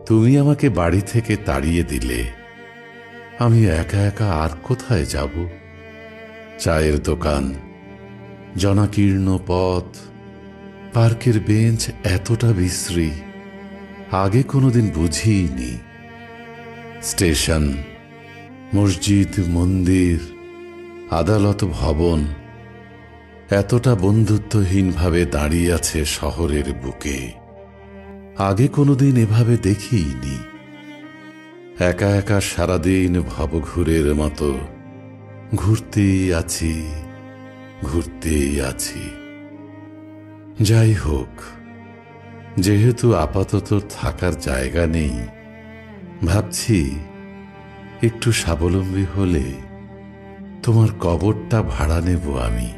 তুমি আমাকে বাড়ি থেকে তাড়িয়ে দিলে। আমি একা একা আর কোথায় যাব? চায়ের দোকান, জনাকীর্ণ পথ, পার্কের বেঞ্চ এতটা বিশ্রী আগে কোনোদিন বুঝিনি। স্টেশন, মসজিদ, মন্দির, আদালত ভবন এতটা বন্ধুত্বহীনভাবে দাঁড়িয়ে আছে শহরের বুকে, আগে কোনোদিন এভাবে দেখিনি। একা একা সারাদিন ভবঘুরের মতো ঘুরতেই আছি, ঘুরতেই আছি। যাই হোক, যেহেতু আপাতত থাকার জায়গা নেই, ভাবছি একটু স্বাবলম্বী হলে তোমার কবরটা ভাড়া নেব আমি।